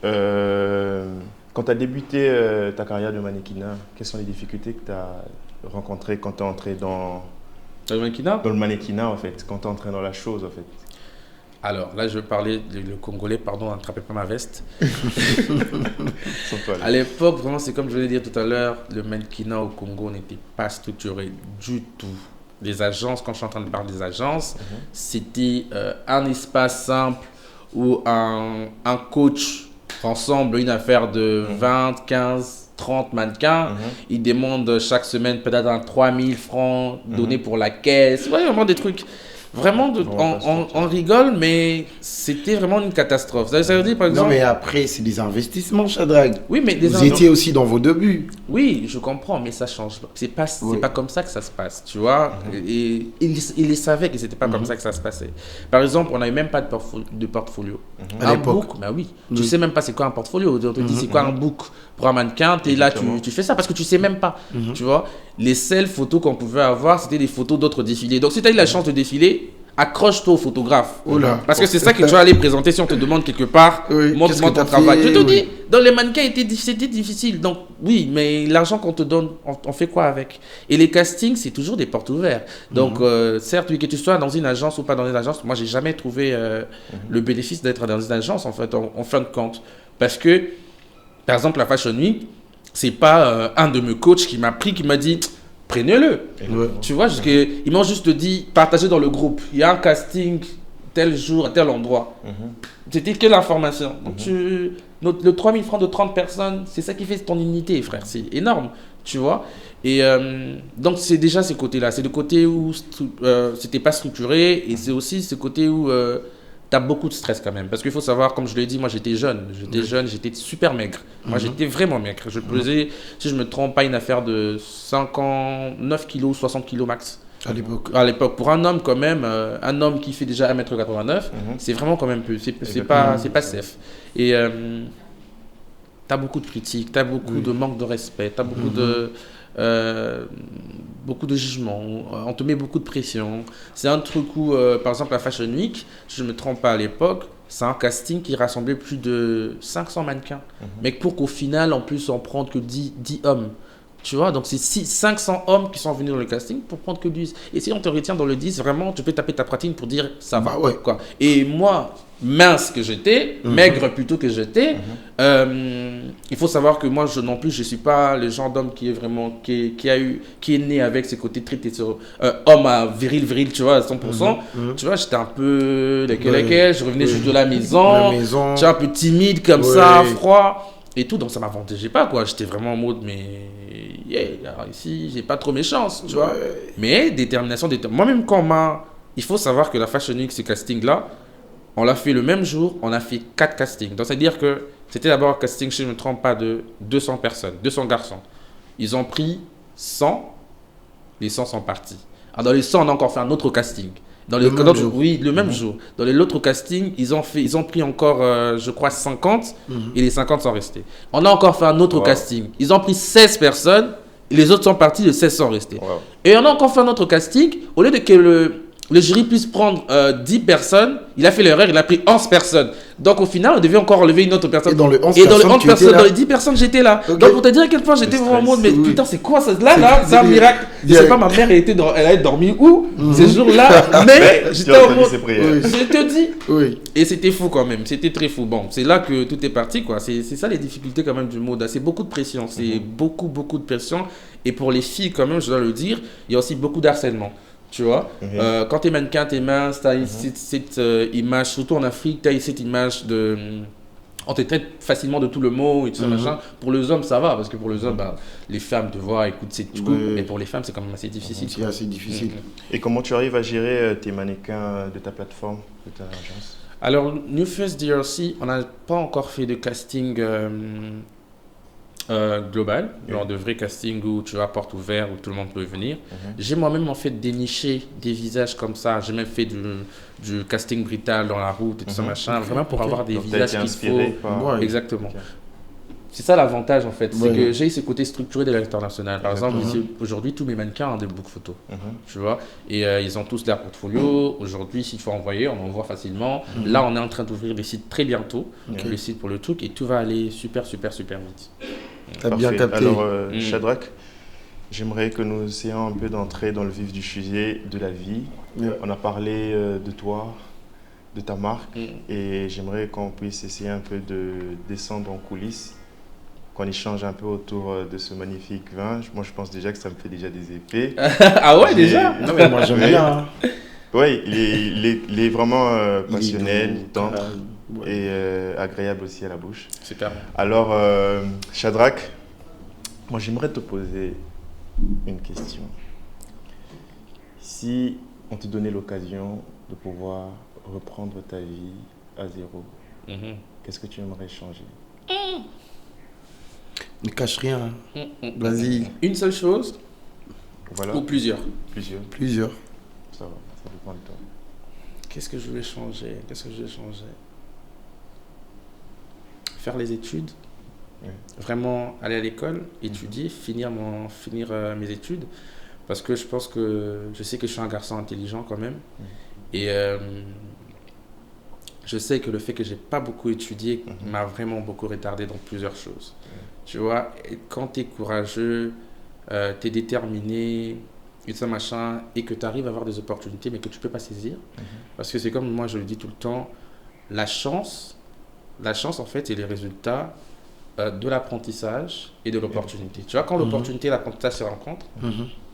Quand tu as débuté ta carrière de mannequinat, quelles sont les difficultés que tu as rencontrées quand tu es entré dans le mannequinat ? Dans le mannequinat, en fait, quand tu es entré dans la chose, en fait. Alors, là, je vais parler, le Congolais, pardon, n'attrapez pas ma veste. À l'époque, vraiment, c'est comme je l'ai dit tout à l'heure, le mannequinat au Congo n'était pas structuré du tout. Les agences, quand je suis en train de parler des agences, c'était un espace simple où un coach rassemble une affaire de 20, 15, 30 mannequins. Il demande chaque semaine peut-être 3 000 francs donnés pour la caisse. Ouais, vraiment des trucs. Vraiment, on rigole, mais c'était vraiment une catastrophe. Ça veut dire, par exemple... Non, mais après, c'est des investissements, Shadrack. Oui, mais vous étiez aussi dans vos débuts. Oui, je comprends, mais ça change pas. C'est pas comme ça que ça se passe, tu vois. Et il savait que c'était pas comme ça que ça se passait. Par exemple, on n'avait même pas de portfolio. À l'époque. Bah oui. Tu sais même pas c'est quoi un portfolio. On te dit c'est quoi un book pour un mannequin. Tu es là, tu fais ça parce que tu sais même pas. Tu vois. Les seules photos qu'on pouvait avoir, c'était des photos d'autres défilés. Donc si tu as eu la chance de défiler, accroche-toi au photographe. Parce que c'est ça que tu vas aller présenter si on te demande quelque part. Montre-moi ton travail. Je te dis, dans les mannequins, c'était difficile. Donc oui, mais l'argent qu'on te donne, on fait quoi avec? Et les castings, c'est toujours des portes ouvertes. Donc certes, oui, que tu sois dans une agence ou pas dans une agence, moi, j'ai jamais trouvé le bénéfice d'être dans une agence, en fait, en fin de compte. Parce que, par exemple, la Fashion Week, c'est pas un de mes coachs qui m'a dit... Prenez-le. Tu vois, ils m'ont juste dit, partagez dans le groupe. Il y a un casting tel jour, à tel endroit. C'était que l'information. Donc, le 3 000 francs de 30 personnes, c'est ça qui fait ton unité, frère. C'est énorme, tu vois. Et donc, c'est déjà ce côté-là. C'est le côté où c'était pas structuré. Et c'est aussi ce côté où tu as beaucoup de stress quand même. Parce qu'il faut savoir, comme je l'ai dit, moi j'étais jeune, j'étais super maigre. Moi j'étais vraiment maigre. Je pesais, si je ne me trompe pas, une affaire de 59 kilos, 60 kilos max. À l'époque, pour un homme quand même, un homme qui fait déjà 1m89, c'est vraiment quand même peu. C'est pas safe. Et tu as beaucoup de critiques, tu as beaucoup de manque de respect, tu as beaucoup de jugements, on te met beaucoup de pression. C'est un truc où, par exemple, la Fashion Week, si je ne me trompe pas à l'époque, c'est un casting qui rassemblait plus de 500 mannequins. Mais pour qu'au final, en plus, on prenne que 10 hommes. Tu vois, donc c'est 500 hommes qui sont venus dans le casting pour prendre que 10. Et si on te retient dans le 10, vraiment, tu peux taper ta pratique pour dire ça va. Quoi. Et moi, mince que j'étais, maigre plutôt que j'étais, il faut savoir que moi, non plus, je ne suis pas le genre d'homme qui est vraiment, qui est né avec ce côté très homme à viril, tu vois, à 100%. Tu vois, j'étais un peu je revenais juste de la maison, tu vois, un peu timide comme ça, froid. Et tout, donc ça m'avantageait pas, quoi. J'étais vraiment en mode, mais alors ici, j'ai pas trop mes chances, tu vois. Mais détermination. Moi-même, il faut savoir que la Fashion Week, ce casting-là, on l'a fait le même jour, on a fait 4 castings. Donc, c'est-à-dire que c'était d'abord un casting, si je ne me trompe pas, de 200 personnes, 200 garçons. Ils ont pris 100, les 100 sont partis. Alors, dans les 100, on a encore fait un autre casting. Le même jour. Dans l'autre casting, ils ont pris encore, je crois, 50 et les 50 sont restés. On a encore fait un autre casting. Ils ont pris 16 personnes et les autres sont partis, les 16 sont restés. Et on a encore fait un autre casting. Au lieu de que le jury puisse prendre 10 personnes. Il a fait l'erreur, il a pris 11 personnes. Donc au final, on devait encore enlever une autre personne. Et dans les 11 personnes, dans les 10 personnes, j'étais là. Okay. Donc pour te dire à quel point j'étais vraiment en mode, mais putain, c'est quoi ça? Là, c'est un miracle. Je sais pas, ma mère, elle a dormi où ces jours-là. Mais j'étais en mode, je te dis. Oui. Et c'était fou quand même, c'était très fou. Bon, c'est là que tout est parti, quoi. C'est ça les difficultés quand même du mode. C'est beaucoup de pression, c'est beaucoup de pression. Et pour les filles, quand même, je dois le dire, il y a aussi beaucoup d'harcèlement. Tu vois, quand t'es mannequin, t'es mince, t'as cette image, surtout en Afrique, t'as cette image de. On te traite facilement de tout le mot et tout ça, machin. Pour les hommes, ça va, parce que pour les hommes, les femmes te voient, écoute, c'est tout. Mais pour les femmes, c'est quand même assez difficile. C'est assez difficile. Et comment tu arrives à gérer tes mannequins de ta plateforme, de ta agence? Alors, New Face DRC, on n'a pas encore fait de casting. Global, genre de vrai casting où tu as porte ouverte, où tout le monde peut venir. J'ai moi-même en fait déniché des visages comme ça. J'ai même fait du casting brutal dans la route et tout ça machin, vraiment pour avoir des visages qu'il faut. Par... Exactement. C'est ça l'avantage en fait, c'est que j'ai ce côté structuré de l'international. Par exemple, aujourd'hui, tous mes mannequins ont des book photos, tu vois, et ils ont tous leur portfolio. Aujourd'hui, s'il faut envoyer, on envoie facilement. Là, on est en train d'ouvrir les sites très bientôt, le site pour le truc, et tout va aller super vite. T'as bien capté. Alors, Shadrach, j'aimerais que nous essayions un peu d'entrer dans le vif du sujet de la vie. On a parlé de toi, de ta marque, et j'aimerais qu'on puisse essayer un peu de descendre en coulisses, qu'on échange un peu autour de ce magnifique vin. Moi, je pense déjà que ça me fait déjà des effets. Ah ouais, déjà? Non, mais moi, j'aime bien. Oui, il est vraiment passionnel, tendre et agréable aussi à la bouche. Super. Alors, Shadrach, moi, j'aimerais te poser une question. Si on te donnait l'occasion de pouvoir reprendre ta vie à zéro, qu'est-ce que tu aimerais changer? Ne cache rien. Vas-y. Une seule chose ou plusieurs? Plusieurs. Ça va, ça dépend de toi. Qu'est-ce que je vais changer? Faire les études. Vraiment aller à l'école, étudier, finir mes études. Parce que je sais que je suis un garçon intelligent quand même. Et je sais que le fait que j'ai pas beaucoup étudié m'a vraiment beaucoup retardé dans plusieurs choses. Tu vois, quand tu es courageux, tu es déterminé, et ça machin, et que tu arrives à avoir des opportunités, mais que tu peux pas saisir. Parce que c'est comme moi, je le dis tout le temps, la chance en fait, c'est les résultats de l'apprentissage et de l'opportunité. Tu vois, quand l'opportunité et l'apprentissage se rencontrent,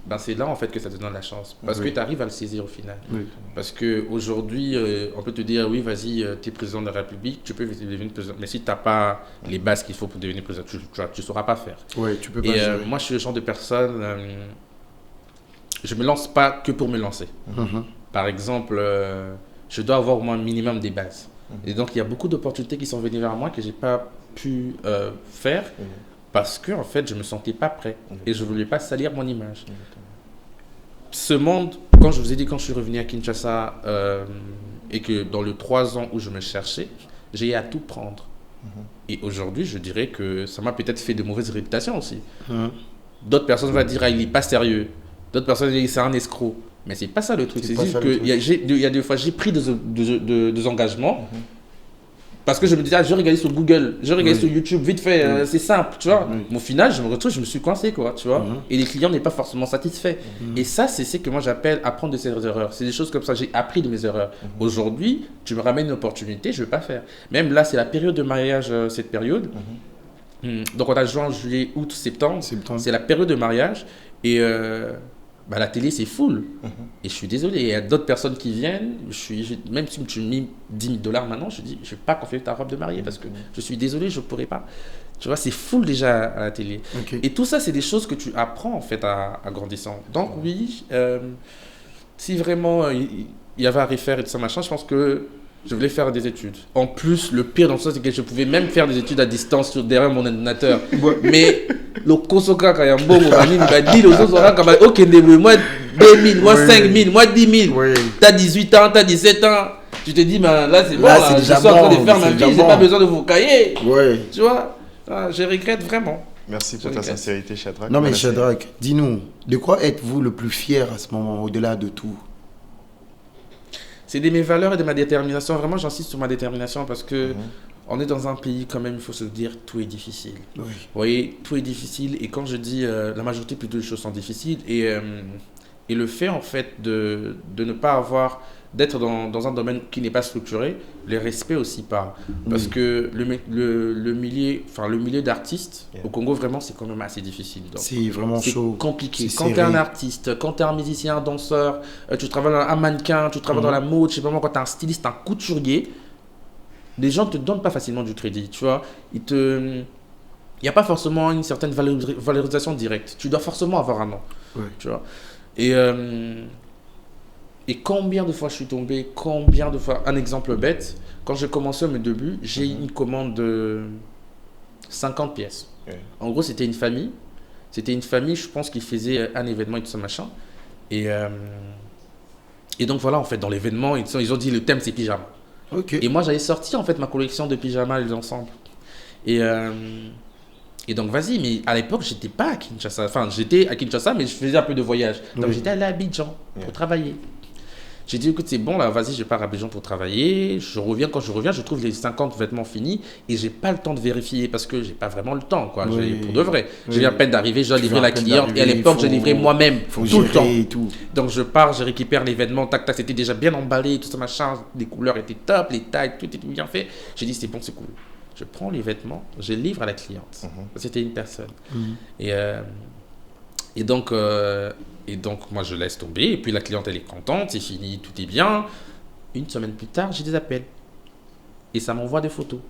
ben c'est là en fait que ça te donne la chance. Parce que tu arrives à le saisir au final. Parce qu'aujourd'hui, on peut te dire, oui, vas-y, tu es président de la République, tu peux devenir président. Mais si tu n'as pas les bases qu'il faut pour devenir président, tu ne sauras pas faire. Ouais, tu peux pas. Et moi, je suis le genre de personne, je ne me lance pas que pour me lancer. Par exemple, je dois avoir au moins un minimum des bases. Et donc, il y a beaucoup d'opportunités qui sont venues vers moi que je n'ai pas pu faire. Parce que en fait, je ne me sentais pas prêt et je ne voulais pas salir mon image. Ce monde, quand je vous ai dit, quand je suis revenu à Kinshasa et que dans les 3 ans où je me cherchais, j'ai eu à tout prendre. Et aujourd'hui, je dirais que ça m'a peut-être fait de mauvaises réputations aussi. D'autres personnes vont dire, ah, il n'est pas sérieux. D'autres personnes vont dire, c'est un escroc. Mais ce n'est pas ça le truc. C'est juste qu'il y a des fois, j'ai pris des engagements. Parce que je me disais, je vais regarder sur Google, je vais regarder sur YouTube, vite fait, c'est simple, tu vois. Mais au final, je me retrouve, je me suis coincé, quoi, tu vois. Et les clients n'est pas forcément satisfaits. Et ça, c'est ce que moi j'appelle apprendre de ses erreurs. C'est des choses comme ça, j'ai appris de mes erreurs. Aujourd'hui, tu me ramènes une opportunité, je ne vais pas faire. Même là, c'est la période de mariage, cette période. Donc on a juin, juillet, août, septembre. C'est la période de mariage. Et la télé, c'est full. Et je suis désolé, il y a d'autres personnes qui viennent. Même si tu me mets $10 000 maintenant, je dis, je ne vais pas confier ta robe de mariée parce que je suis désolé, je ne pourrais pas. Tu vois, c'est full déjà à la télé. Et tout ça, c'est des choses que tu apprends en fait à grandissant. Donc oui, si vraiment il y avait à refaire et tout ça, machin, je pense que je voulais faire des études. En plus, le pire dans ça, c'est que je pouvais même faire des études à distance derrière mon ordinateur. Mais le Kosoka, quand il y a un bon moment, il m'a dit, le Kosoka, quand il ok, moi 2000, moi 5000, moi 10 000. Tu as 18 ans, tu as 17 ans. Tu te dis, ben, là, c'est bon, là, je suis en train de faire ma vie, je n'ai pas besoin de vos cahiers. Tu vois, je regrette vraiment. Merci pour ta sincérité, Shadrach. Non, mais Shadrach, dis-nous, de quoi êtes-vous le plus fier à ce moment, au-delà de tout? C'est de mes valeurs et de ma détermination. Vraiment, j'insiste sur ma détermination parce que on est dans un pays quand même, il faut se dire, tout est difficile. Oui. Vous voyez, tout est difficile. Et quand je dis la majorité plutôt des choses sont difficiles, et le fait en fait de ne pas avoir, d'être dans un domaine qui n'est pas structuré, le respect aussi part. Parce que le milieu d'artistes au Congo, vraiment, c'est quand même assez difficile. C'est vraiment chaud. C'est compliqué. Quand tu es un artiste, quand tu es un musicien, un danseur, tu travailles dans un mannequin, tu travailles dans la mode, je sais pas moi, quand tu es un styliste, un couturier, les gens ne te donnent pas facilement du crédit, tu vois. Il n'y a pas forcément une certaine valorisation directe. Tu dois forcément avoir un nom, tu vois. Et combien de fois je suis tombé, combien de fois, un exemple bête, quand j'ai commencé mes débuts, j'ai une commande de 50 pièces. En gros, c'était une famille, je pense, qui faisait un événement et tout ça, machin. Et donc voilà, en fait, dans l'événement, ils ont dit le thème c'est pyjama. Et moi, j'avais sorti en fait ma collection de pyjamas, les ensembles. Et donc, vas-y, mais à l'époque, j'étais pas à Kinshasa. Enfin, j'étais à Kinshasa, mais je faisais un peu de voyage. Donc, j'étais allé à Abidjan pour travailler. J'ai dit, écoute, c'est bon, là, vas-y, je pars à Abidjan pour travailler. Quand je reviens, je trouve les 50 vêtements finis et j'ai pas le temps de vérifier parce que j'ai pas vraiment le temps, quoi. Pour de vrai. Je viens à peine d'arriver, je dois livrer la cliente et à l'époque, je livrais moi-même tout le temps. Donc, je pars, je récupère les vêtements, tac, tac, c'était déjà bien emballé, tout ça, machin. Les couleurs étaient top, les tailles, tout était bien fait. J'ai dit, c'est bon, c'est cool. Je prends les vêtements, je livre à la cliente. C'était une personne. Et donc, moi, je laisse tomber. Et puis, la cliente, elle est contente, c'est fini, tout est bien. Une semaine plus tard, j'ai des appels. Et ça m'envoie des photos.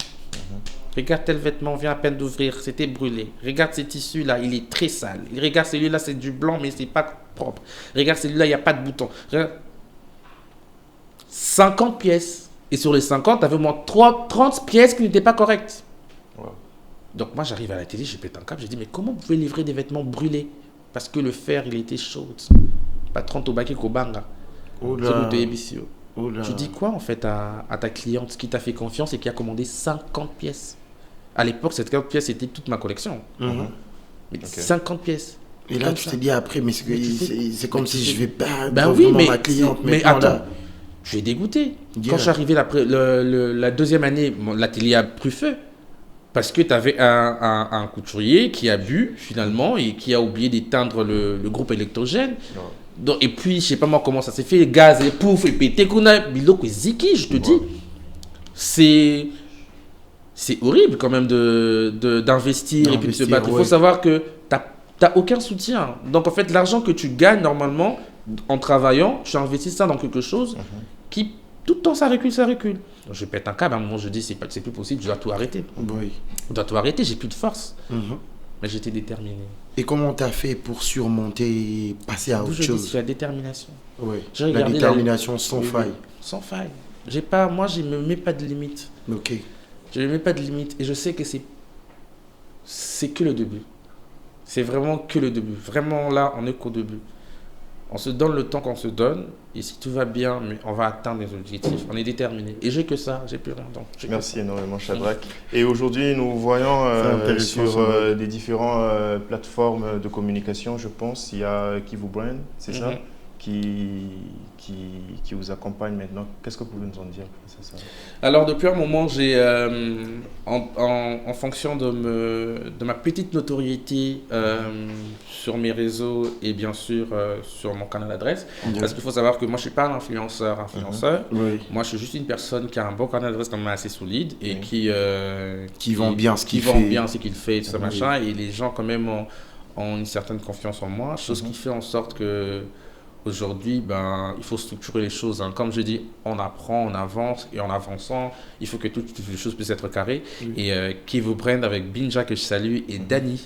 Regarde tel vêtement, vient à peine d'ouvrir, c'était brûlé. Regarde ce tissu-là, il est très sale. Regarde celui-là, c'est du blanc, mais c'est pas propre. Regarde celui-là, il n'y a pas de bouton. Regarde. 50 pièces. Et sur les 50, tu avais au moins 30 pièces qui n'étaient pas correctes. Donc moi, j'arrive à la télé, je pète un câble, je dis, mais comment vous pouvez livrer des vêtements brûlés? Parce que le fer, il était chaud. Patron Tobaki Kobanga. Tu dis quoi en fait à ta cliente qui t'a fait confiance et qui a commandé 50 pièces? À l'époque, cette 50 pièces, c'était toute ma collection. Mais 50 pièces. Et là, tu te dis après, mais c'est comme si je vais pas ma cliente. Mais attends. Je suis dégoûté. Quand je suis arrivé la deuxième année, l'atelier a pris feu. Parce que tu avais un couturier qui a bu, finalement, et qui a oublié d'éteindre le groupe électrogène. Donc, et puis, je sais pas moi comment ça s'est fait, le gaz, et pouf, et pété, biloko, ziki, je te dis. C'est horrible quand même d'investir et puis de se battre. Il faut savoir que tu n'as aucun soutien. Donc, en fait, l'argent que tu gagnes normalement, en travaillant, tu investis ça dans quelque chose qui, tout le temps, ça recule. Donc, je pète un câble, à un moment, je dis, c'est plus possible, je dois tout arrêter. Je dois tout arrêter, j'ai plus de force. Mais j'étais déterminé. Et comment tu as fait pour surmonter, passer à autre chose? C'est la détermination. La détermination sans faille. Sans faille. Moi, je ne me mets pas de limite. Je ne me mets pas de limite. Et je sais que c'est que le début. C'est vraiment que le début. Vraiment, là, on n'est qu'au début. On se donne le temps qu'on se donne, et si tout va bien, on va atteindre les objectifs. On est déterminé. Et j'ai que ça, j'ai plus rien. Donc, merci énormément, Shadrack. Et aujourd'hui, nous voyons sur des différentes plateformes de communication, je pense, il y a Kivu Brand, c'est ça, qui vous accompagne maintenant. Qu'est-ce que vous pouvez nous en dire? Alors, depuis un moment, j'ai, en fonction de ma petite notoriété sur mes réseaux et bien sûr sur mon canal d'adresse, parce qu'il faut savoir que moi, je ne suis pas un influenceur. Moi, je suis juste une personne qui a un bon canal d'adresse quand même assez solide et qui vend bien ce qu'il fait, tout ça, machin, et les gens quand même ont une certaine confiance en moi, chose qui fait en sorte que aujourd'hui, il faut structurer les choses. Comme je dis, on apprend, on avance, et en avançant, il faut que toutes les choses puissent être carrées. Et Kivu Brand avec Binja, que je salue, et Dani,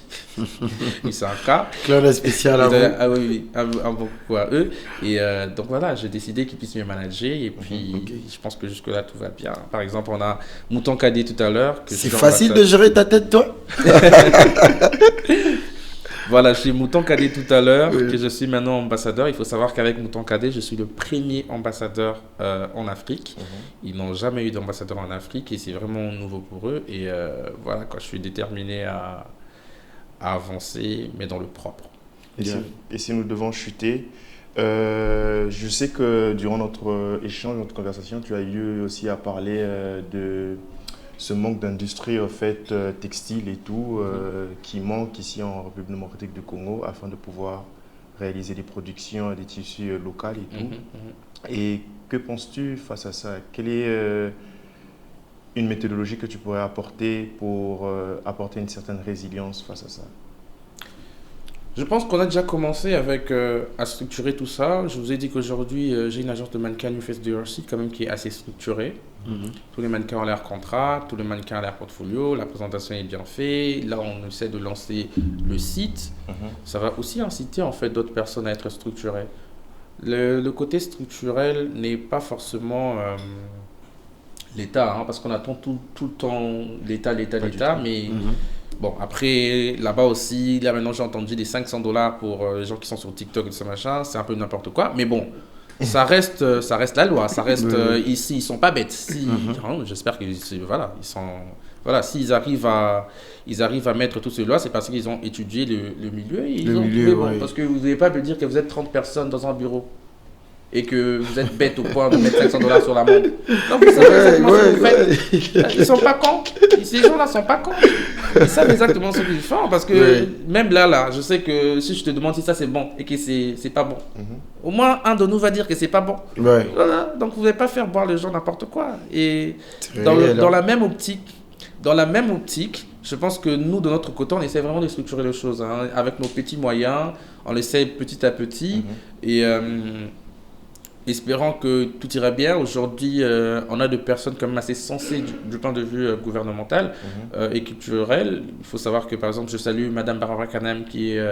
c'est un cas. Claire spécial à vous. Ah oui, un bon coup à eux. Et donc voilà, j'ai décidé qu'ils puissent me manager, et puis je pense que jusque-là, tout va bien. Par exemple, on a Mouton Kadé tout à l'heure. C'est facile de gérer ta tête, toi? Voilà, je suis Mouton Kadé tout à l'heure, que je suis maintenant ambassadeur. Il faut savoir qu'avec Mouton Kadé, je suis le premier ambassadeur en Afrique. Ils n'ont jamais eu d'ambassadeur en Afrique et c'est vraiment nouveau pour eux. Et voilà, je suis déterminé à avancer, mais dans le propre. Et si nous devons chuter, Je sais que durant notre échange, notre conversation, tu as eu aussi à parler de ce manque d'industrie en fait, textile et tout, qui manque ici en République démocratique du Congo afin de pouvoir réaliser des productions des tissus locaux et tout. Et que penses-tu face à ça? Quelle est une méthodologie que tu pourrais apporter pour apporter une certaine résilience face à ça? Je pense qu'on a déjà commencé avec à structurer tout ça. Je vous ai dit qu'aujourd'hui, j'ai une agence de mannequins UFS DRC quand même qui est assez structurée. Tous les mannequins ont l'air contrat, tous les mannequins ont l'air portfolio, la présentation est bien faite. Là, on essaie de lancer le site. Ça va aussi inciter en fait d'autres personnes à être structurées. Le côté structurel n'est pas forcément l'État, hein, parce qu'on attend tout le temps l'État, mais... Bon, après, là-bas aussi, là maintenant j'ai entendu des $500 pour les gens qui sont sur TikTok et tout ça machin, c'est un peu n'importe quoi, mais bon, ça reste la loi, ça reste ici, ils sont pas bêtes. Si, j'espère que voilà, s'ils arrivent à mettre toutes ces lois, c'est parce qu'ils ont étudié le milieu et ils ont trouvé bon, parce que vous n'allez pas me dire que vous êtes 30 personnes dans un bureau et que vous êtes bête au point de mettre $500 sur la montre. Donc vous savez exactement ce que vous faites. Ils sont pas cons. Ces gens-là sont pas cons. Ils savent exactement ce qu'ils font parce que même là, je sais que si je te demande si ça c'est bon et que c'est pas bon, au moins un de nous va dire que c'est pas bon. Voilà. Donc vous n'allez pas faire boire les gens n'importe quoi. Et dans la même optique, je pense que nous, de notre côté, on essaie vraiment de structurer les choses, hein, avec nos petits moyens. On essaie petit à petit et espérant que tout ira bien. Aujourd'hui, on a des personnes quand même assez sensées du point de vue gouvernemental et culturel. Il faut savoir que, par exemple, je salue Madame Barbara Kanem, qui est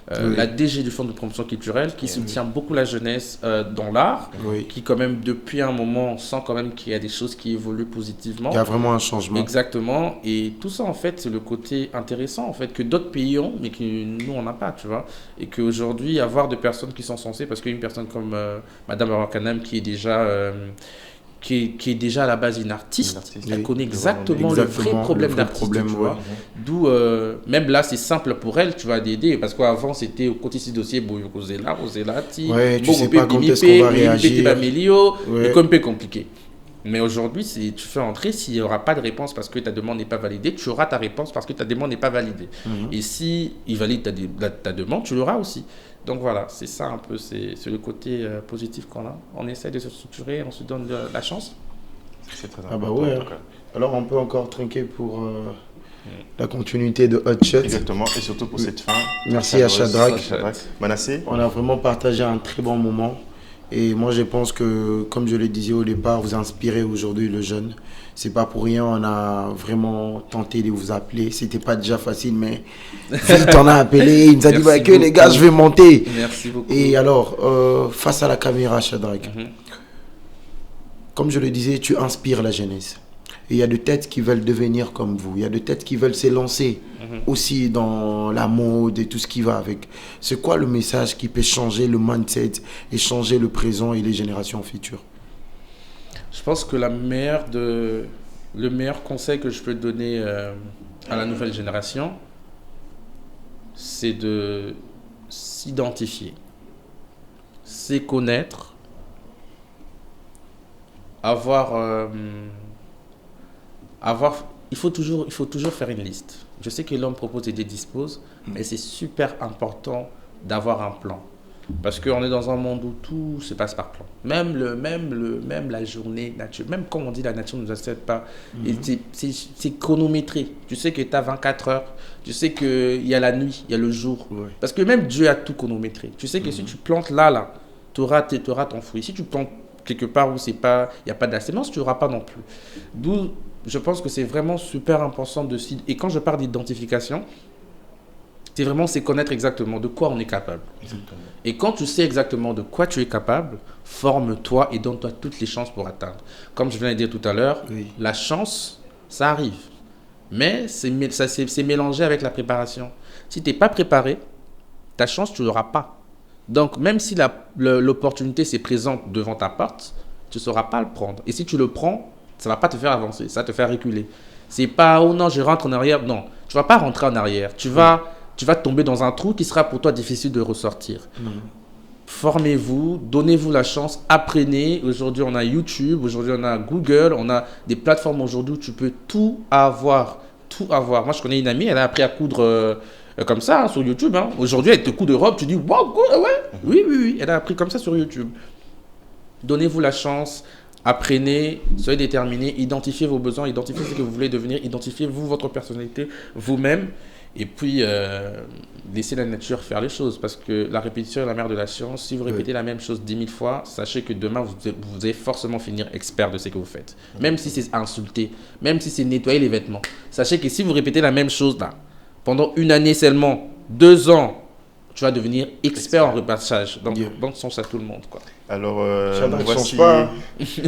la DG du Fonds de promotion culturelle, qui soutient beaucoup la jeunesse dans l'art, qui quand même, depuis un moment, on sent quand même qu'il y a des choses qui évoluent positivement. Il y a vraiment un changement. Exactement. Et tout ça, en fait, c'est le côté intéressant, en fait, que d'autres pays ont, mais que nous, on n'a pas, tu vois. Et qu'aujourd'hui, avoir des personnes qui sont censées, parce qu'une personne comme Madame Kanem, qui est déjà à la base une artiste, elle connaît exactement le vrai problème d'artiste, tu vois. D'où même là c'est simple pour elle, tu vois, d'aider, parce qu'avant c'était au côté ci dossier Ozela, tu sais pas quand est-ce qu'on va réagir, et comme peu compliqué. Mais aujourd'hui, si tu fais entrer, s'il n'y aura pas de réponse parce que ta demande n'est pas validée, tu auras ta réponse parce que ta demande n'est pas validée. Et si il valide ta demande, tu l'auras aussi. Donc voilà, c'est ça un peu, c'est le côté positif qu'on a. On essaie de se structurer, on se donne la chance. C'est très important. Ah bah ouais. Alors on peut encore trinquer pour la continuité de Hot Shot. Exactement, et surtout pour cette fin. Merci à Shadrach. Manassé. On a vraiment partagé un très bon moment. Et moi, je pense que, comme je le disais au départ, vous inspirez aujourd'hui le jeune. C'est pas pour rien, on a vraiment tenté de vous appeler. C'était pas déjà facile, mais vite on a appelé. Il nous a dit bah, que les gars, je vais monter. Merci beaucoup. Et alors, face à la caméra, Shadrach, comme je le disais, tu inspires la jeunesse. Et il y a de têtes qui veulent devenir comme vous. Il y a de têtes qui veulent s'élancer aussi dans la mode et tout ce qui va avec. C'est quoi le message qui peut changer le mindset et changer le présent et les générations futures? Je pense que le meilleur conseil que je peux donner à la nouvelle génération, c'est de s'identifier, c'est connaître, il faut toujours faire une liste. Je sais que l'homme propose et dispose, mais c'est super important d'avoir un plan. Parce qu'on est dans un monde où tout se passe par plan. Même la journée nature, même comme on dit, la nature ne nous accepte pas. C'est chronométré. Tu sais que tu as 24 heures. Tu sais qu'il y a la nuit, il y a le jour. Parce que même Dieu a tout chronométré. Tu sais que si tu plantes là, tu auras ton fruit. Si tu plantes quelque part où il n'y a pas d'assémence, tu n'auras pas non plus. D'où, je pense que c'est vraiment super important de... Et quand je parle d'identification, c'est connaître exactement de quoi on est capable. Exactement. Et quand tu sais exactement de quoi tu es capable, forme-toi et donne-toi toutes les chances pour atteindre. Comme je viens de dire tout à l'heure, la chance, ça arrive. Mais c'est mélangé avec la préparation. Si tu n'es pas préparé, ta chance, tu ne l'auras pas. Donc, même si l'opportunité se présente devant ta porte, tu ne sauras pas le prendre. Et si tu le prends, ça ne va pas te faire avancer, ça va te faire reculer. C'est pas, oh non, je rentre en arrière. Non, tu ne vas pas rentrer en arrière. Tu vas tomber dans un trou qui sera pour toi difficile de ressortir. formez-vous, donnez-vous la chance, apprenez. Aujourd'hui, on a YouTube, aujourd'hui, on a Google, on a des plateformes aujourd'hui où tu peux tout avoir. Tout avoir. Moi, je connais une amie, elle a appris à coudre comme ça sur YouTube. Aujourd'hui, elle te coud de robe, tu dis, wow, ouais, oui, elle a appris comme ça sur YouTube. Donnez-vous la chance, apprenez, soyez déterminés, identifiez vos besoins, identifiez ce que vous voulez devenir, identifiez vous, votre personnalité, vous-même. Et puis, laissez la nature faire les choses, parce que la répétition est la mère de la science. Si vous répétez la même chose 10 000 fois, sachez que demain, vous allez forcément finir expert de ce que vous faites. Même si c'est insulter, même si c'est nettoyer les vêtements. Sachez que si vous répétez la même chose là, pendant une année seulement, 2 ans, tu vas devenir expert en repassage. Donc, bon sens à tout le monde, quoi. Alors, voici... pas.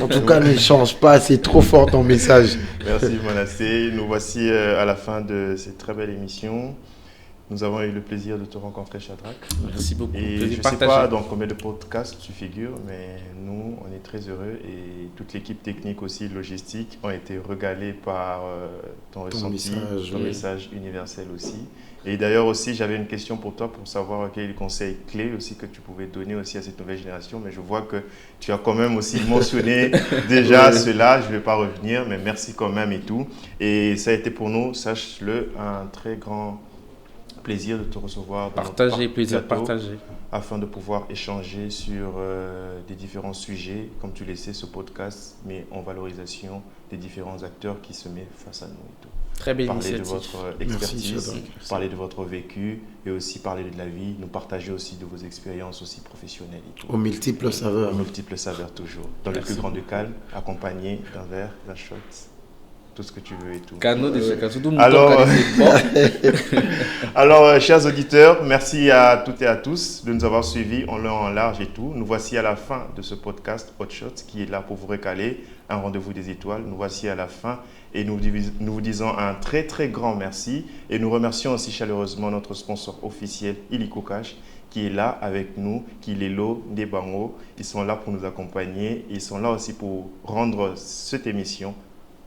En tout cas, ne change pas, c'est trop fort ton message. Merci Manassé. Nous voici à la fin de cette très belle émission. Nous avons eu le plaisir de te rencontrer, Shadrach. Merci beaucoup. Et je ne sais pas dans combien de podcasts tu figures, mais nous, on est très heureux et toute l'équipe technique aussi, logistique, ont été régalés par ton ressenti, ton message universel aussi. Et d'ailleurs aussi, j'avais une question pour toi pour savoir quels conseils clés aussi que tu pouvais donner aussi à cette nouvelle génération. Mais je vois que tu as quand même aussi mentionné déjà cela. Je ne vais pas revenir, mais merci quand même et tout. Et ça a été pour nous, sache-le, un très grand plaisir de te recevoir. Partager, plaisir partager. Afin de pouvoir échanger sur des différents sujets, comme tu le sais, ce podcast, mais en valorisation des différents acteurs qui se mettent face à nous et tout. Très belle parler initiative. De votre expertise, parler de votre vécu et aussi parler de la vie, nous partager aussi de vos expériences aussi professionnelles. Et tout. Aux multiples saveurs. Aux multiples saveurs toujours. Dans le plus grand des calmes, accompagné d'un verre, d'un shot, tout ce que tu veux et tout. Alors, chers auditeurs, merci à toutes et à tous de nous avoir suivis en long, en large et tout. Nous voici à la fin de ce podcast Hot Shots qui est là pour vous recaler, un rendez-vous des étoiles. Nous voici à la fin et nous vous disons un très très grand merci et nous remercions aussi chaleureusement notre sponsor officiel Illico Cash qui est là avec nous, qui est Lelo, Ndebango. Ils sont là pour nous accompagner. Ils sont là aussi pour rendre cette émission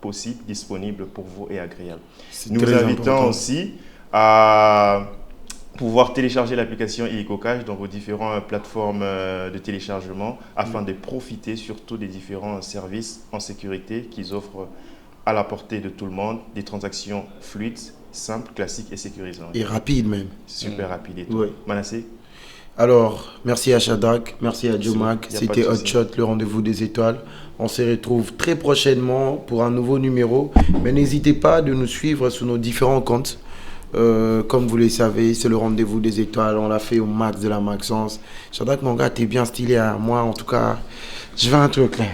possible, disponible pour vous et agréable. Nous vous invitons aussi à pouvoir télécharger l'application Illico Cash dans vos différentes plateformes de téléchargement afin de profiter surtout des différents services en sécurité qu'ils offrent à la portée de tout le monde, des transactions fluides, simples, classiques et sécurisantes. Et rapides même. Super rapide et tout. Oui. Manassé? Alors, merci à Shadrach, merci à Jomac. C'était Hot Shot, le rendez-vous des étoiles. On se retrouve très prochainement pour un nouveau numéro. Mais n'hésitez pas de nous suivre sur nos différents comptes. Comme vous le savez, c'est le rendez-vous des étoiles. On l'a fait au max de la maxence. Shadrach, mon gars, t'es bien stylé. Hein. Moi, en tout cas, je veux un truc là.